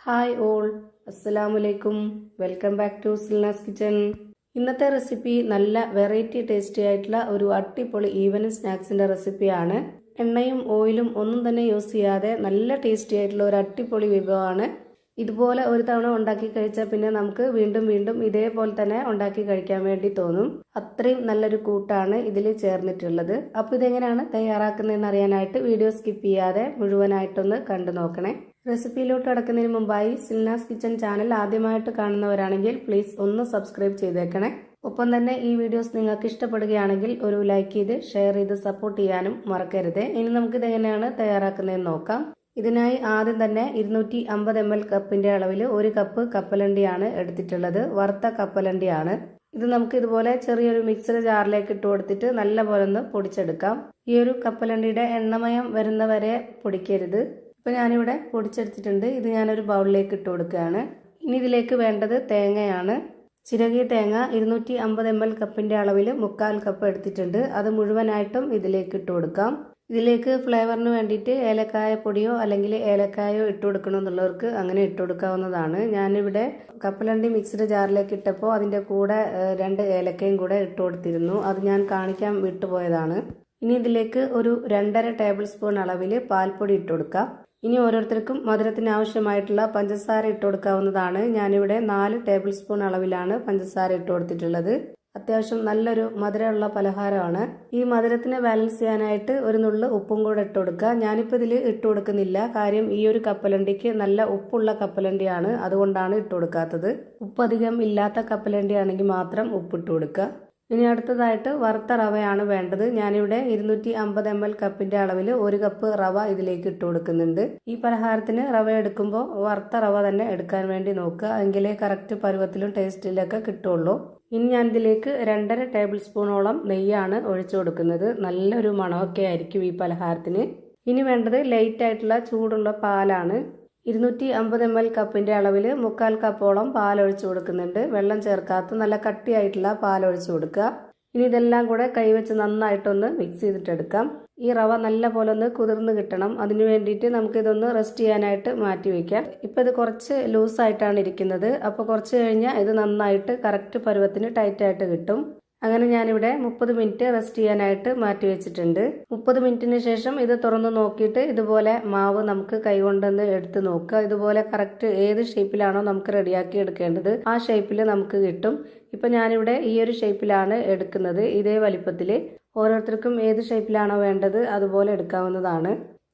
Hi all, അസ്സലാമലൈക്കും. Welcome back to Silna's kitchen. ഇന്നത്തെ recipe നല്ല വെറൈറ്റി ടേസ്റ്റി ആയിട്ടുള്ള ഒരു അടിപൊളി ഈവനിങ് സ്നാക്സിന്റെ റെസിപ്പിയാണ്. എണ്ണയും ഓയിലും ഒന്നും തന്നെ യൂസ് ചെയ്യാതെ നല്ല ടേസ്റ്റി ആയിട്ടുള്ള ഒരു അടിപൊളി വിഭവമാണ്. ഇതുപോലെ ഒരു തവണ ഉണ്ടാക്കി കഴിച്ചാൽ പിന്നെ നമുക്ക് വീണ്ടും വീണ്ടും ഇതേപോലെ തന്നെ ഉണ്ടാക്കി കഴിക്കാൻ വേണ്ടി തോന്നും. അത്രയും നല്ലൊരു കൂട്ടാണ് ഇതിൽ ചേർന്നിട്ടുള്ളത്. അപ്പോൾ ഇതെങ്ങനെയാണ് തയ്യാറാക്കുന്നതെന്ന് അറിയാനായിട്ട് വീഡിയോ സ്കിപ്പ് ചെയ്യാതെ മുഴുവനായിട്ടൊന്ന് കണ്ടു നോക്കണേ. റെസിപ്പിയിലോട്ട് കടക്കുന്നതിന് മുമ്പായി സിൽനാസ് കിച്ചൺ ചാനൽ ആദ്യമായിട്ട് കാണുന്നവരാണെങ്കിൽ പ്ലീസ് ഒന്ന് സബ്സ്ക്രൈബ് ചെയ്തേക്കണേ. ഒപ്പം തന്നെ ഈ വീഡിയോസ് നിങ്ങൾക്ക് ഇഷ്ടപ്പെടുകയാണെങ്കിൽ ഒരു ലൈക്ക് ചെയ്ത് ഷെയർ ചെയ്ത് സപ്പോർട്ട് ചെയ്യാനും മറക്കരുത്. ഇനി നമുക്കിത് എങ്ങനെയാണ് തയ്യാറാക്കുന്നതെന്ന് നോക്കാം. ഇതിനായി ആദ്യം തന്നെ 250 ml കപ്പിന്റെ അളവിൽ 1 കപ്പ് കപ്പലണ്ടിയാണ് എടുത്തിട്ടുള്ളത്. വറുത്ത കപ്പലണ്ടിയാണ് ഇത്. നമുക്ക് ഇതുപോലെ ചെറിയൊരു മിക്സർ ജാറിലേക്ക് ഇട്ട് കൊടുത്തിട്ട് നല്ലപോലെ ഒന്ന് പൊടിച്ചെടുക്കാം. ഈ ഒരു കപ്പലണ്ടിയുടെ എണ്ണമയം വരുന്നവരെ പൊടിക്കരുത്. ഇപ്പൊ ഞാനിവിടെ പൊടിച്ചെടുത്തിട്ടുണ്ട്. ഇത് ഞാനൊരു ബൗളിലേക്ക് ഇട്ട് കൊടുക്കുകയാണ്. ഇനി ഇതിലേക്ക് വേണ്ടത് തേങ്ങയാണ്. ചിരകിയ തേങ്ങ 250 ml കപ്പിന്റെ അളവിൽ 1/4 കപ്പ് എടുത്തിട്ടുണ്ട്. അത് മുഴുവനായിട്ടും ഇതിലേക്ക് ഇട്ട് കൊടുക്കാം. ഇതിലേക്ക് ഫ്ലേവറിന് വേണ്ടിയിട്ട് ഏലക്കായ പൊടിയോ അല്ലെങ്കിൽ ഏലക്കായോ ഇട്ട് കൊടുക്കണമെന്നുള്ളവർക്ക് അങ്ങനെ ഇട്ട് കൊടുക്കാവുന്നതാണ്. ഞാനിവിടെ കപ്പലണ്ടി മിക്സ്ഡ് ജാറിലേക്ക് ഇട്ടപ്പോൾ അതിൻ്റെ കൂടെ 2 ഏലക്കയും കൂടെ ഇട്ട് കൊടുത്തിരുന്നു. അത് ഞാൻ കാണിക്കാൻ വിട്ടുപോയതാണ്. ഇനി ഇതിലേക്ക് ഒരു 2.5 ടേബിൾ സ്പൂൺ അളവിൽ പാൽപ്പൊടി ഇട്ട് കൊടുക്കാം. ഇനി ഓരോരുത്തർക്കും മധുരത്തിന് ആവശ്യമായിട്ടുള്ള പഞ്ചസാര ഇട്ട് കൊടുക്കാവുന്നതാണ്. ഞാനിവിടെ 4 ടേബിൾ സ്പൂൺ അളവിലാണ് പഞ്ചസാര ഇട്ട് കൊടുത്തിട്ടുള്ളത്. അത്യാവശ്യം നല്ലൊരു മധുരമുള്ള പലഹാരമാണ്. ഈ മധുരത്തിനെ ബാലൻസ് ചെയ്യാനായിട്ട് ഒരു നുള്ളു ഉപ്പും കൂടെ ഇട്ട് കൊടുക്കുക. ഞാനിപ്പോൾ ഇതിൽ ഇട്ട് കൊടുക്കുന്നില്ല. കാര്യം ഈ ഒരു കപ്പലണ്ടിക്ക് നല്ല ഉപ്പുള്ള കപ്പലണ്ടിയാണ്, അതുകൊണ്ടാണ് ഇട്ട് കൊടുക്കാത്തത്. ഉപ്പ് അധികം ഇല്ലാത്ത കപ്പലണ്ടി ആണെങ്കിൽ മാത്രം ഉപ്പിട്ട് കൊടുക്കുക. ഇനി അടുത്തതായിട്ട് വറുത്ത റവയാണ് വേണ്ടത്. ഞാനിവിടെ 250 ml കപ്പിന്റെ അളവിൽ 1 കപ്പ് റവ ഇതിലേക്ക് ഇട്ട് കൊടുക്കുന്നുണ്ട്. ഈ പലഹാരത്തിന് റവ എടുക്കുമ്പോൾ വറുത്ത റവ തന്നെ എടുക്കാൻ വേണ്ടി നോക്കുക. എങ്കിലേ കറക്റ്റ് പരുവത്തിലും ടേസ്റ്റിലൊക്കെ കിട്ടുള്ളൂ. ഇനി ഞാൻ ഇതിലേക്ക് 2.5 ടേബിൾ സ്പൂണോളം നെയ്യാണ് ഒഴിച്ചു കൊടുക്കുന്നത്. നല്ലൊരു മണമൊക്കെ ആയിരിക്കും ഈ പലഹാരത്തിന്. ഇനി വേണ്ടത് ലൈറ്റ് ആയിട്ടുള്ള ചൂടുള്ള പാലാണ്. 250 ml കപ്പിന്റെ അളവിൽ 1/4 കപ്പോളം പാലൊഴിച്ചു കൊടുക്കുന്നുണ്ട്. വെള്ളം ചേർക്കാത്ത നല്ല കട്ടിയായിട്ടുള്ള പാലൊഴിച്ചു കൊടുക്കുക. ഇനി ഇതെല്ലാം കൂടെ കൈവച്ച് നന്നായിട്ടൊന്ന് മിക്സ് ചെയ്തിട്ടെടുക്കാം. ഈ റവ നല്ല പോലെ ഒന്ന് കുതിർന്ന് കിട്ടണം. അതിന് വേണ്ടിയിട്ട് നമുക്ക് ഇതൊന്ന് റെസ്റ്റ് ചെയ്യാനായിട്ട് മാറ്റി വയ്ക്കാം. ഇപ്പം ഇത് കുറച്ച് ലൂസായിട്ടാണ് ഇരിക്കുന്നത്. അപ്പോൾ കുറച്ച് കഴിഞ്ഞാൽ ഇത് നന്നായിട്ട് കറക്റ്റ് പരുവത്തിന് ടൈറ്റായിട്ട് കിട്ടും. അങ്ങനെ ഞാനിവിടെ 30 മിനിറ്റ് റെസ്റ്റ് ചെയ്യാനായിട്ട് മാറ്റി വെച്ചിട്ടുണ്ട്. 30 മിനിറ്റിന് ശേഷം ഇത് തുറന്ന് നോക്കിയിട്ട് ഇതുപോലെ മാവ് നമുക്ക് കൈകൊണ്ടൊന്ന് എടുത്ത് നോക്കുക. ഇതുപോലെ കറക്റ്റ് ഏത് ഷേപ്പിലാണോ നമുക്ക് റെഡിയാക്കി എടുക്കേണ്ടത് ആ ഷേപ്പിൽ നമുക്ക് കിട്ടും. ഇപ്പം ഞാനിവിടെ ഈ ഒരു ഷേപ്പിലാണ് എടുക്കുന്നത്. ഇതേ വലിപ്പത്തിൽ ഓരോരുത്തർക്കും ഏത് ഷേപ്പിലാണോ വേണ്ടത് അതുപോലെ എടുക്കാവുന്നതാണ്.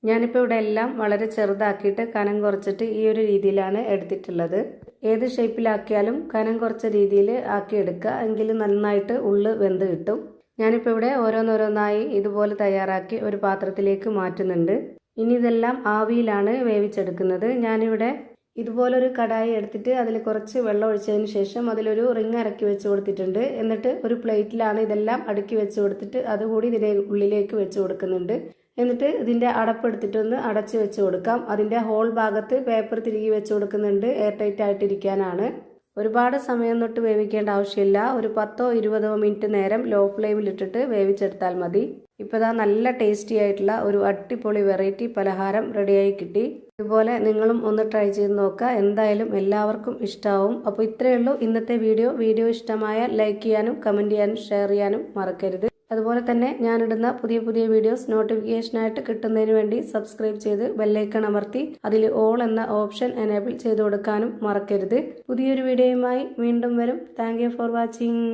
ഞാനിപ്പോൾ ഇവിടെ എല്ലാം വളരെ ചെറുതാക്കിയിട്ട് കനം കുറച്ചിട്ട് ഈ ഒരു രീതിയിലാണ് എടുത്തിട്ടുള്ളത്. ഏത് ഷേപ്പിലാക്കിയാലും കനം കുറച്ച രീതിയിൽ ആക്കിയെടുക്കുക. എങ്കിൽ നന്നായിട്ട് ഉള്ളു വെന്ത് കിട്ടും. ഞാനിപ്പോൾ ഇവിടെ ഓരോന്നോരോന്നായി ഇതുപോലെ തയ്യാറാക്കി ഒരു പാത്രത്തിലേക്ക് മാറ്റുന്നുണ്ട്. ഇനി ഇതെല്ലാം ആവിയിലാണ് വേവിച്ചെടുക്കുന്നത്. ഞാനിവിടെ ഇതുപോലൊരു കടായി എടുത്തിട്ട് അതിൽ കുറച്ച് വെള്ളം ഒഴിച്ചതിന് ശേഷം അതിലൊരു റിങ് ഇറക്കി വെച്ച് കൊടുത്തിട്ടുണ്ട്. എന്നിട്ട് ഒരു പ്ലേറ്റിലാണ് ഇതെല്ലാം അടുക്കി വെച്ച് കൊടുത്തിട്ട് അതുകൂടി ഇതിൻ്റെ ഉള്ളിലേക്ക് വെച്ച് കൊടുക്കുന്നുണ്ട്. എന്നിട്ട് ഇതിൻ്റെ അടപ്പെടുത്തിട്ടൊന്ന് അടച്ചു വെച്ച് കൊടുക്കാം. അതിൻ്റെ ഹോൾ ഭാഗത്ത് പേപ്പർ തിരികെ വെച്ച് കൊടുക്കുന്നുണ്ട്, എയർ ടൈറ്റ് ആയിട്ടിരിക്കാനാണ്. ഒരുപാട് സമയം തൊട്ട് വേവിക്കേണ്ട ആവശ്യമില്ല. ഒരു 10-20 മിനിറ്റ് നേരം ലോ ഫ്ലെയിമിലിട്ടിട്ട് വേവിച്ചെടുത്താൽ മതി. ഇപ്പോൾ ഇതാ നല്ല ടേസ്റ്റി ആയിട്ടുള്ള ഒരു അടിപൊളി വെറൈറ്റി പലഹാരം റെഡിയായി കിട്ടി. ഇതുപോലെ നിങ്ങളും ഒന്ന് ട്രൈ ചെയ്ത് നോക്കുക. എന്തായാലും എല്ലാവർക്കും ഇഷ്ടമാവും. അപ്പോൾ ഇത്രയേ ഉള്ളൂ ഇന്നത്തെ വീഡിയോ ഇഷ്ടമായ ലൈക്ക് ചെയ്യാനും കമൻറ്റ് ചെയ്യാനും ഷെയർ ചെയ്യാനും മറക്കരുത്. അതുപോലെ തന്നെ ഞാനിടുന്ന പുതിയ വീഡിയോസ് നോട്ടിഫിക്കേഷനായിട്ട് കിട്ടുന്നതിന് വേണ്ടി സബ്സ്ക്രൈബ് ചെയ്ത് ബെല്ലൈക്കൺ അമർത്തി അതിൽ ഓൾ എന്ന ഓപ്ഷൻ എനേബിൾ ചെയ്ത് കൊടുക്കാനും മറക്കരുത്. പുതിയൊരു വീഡിയോയുമായി വീണ്ടും വരും. Thank you for watching.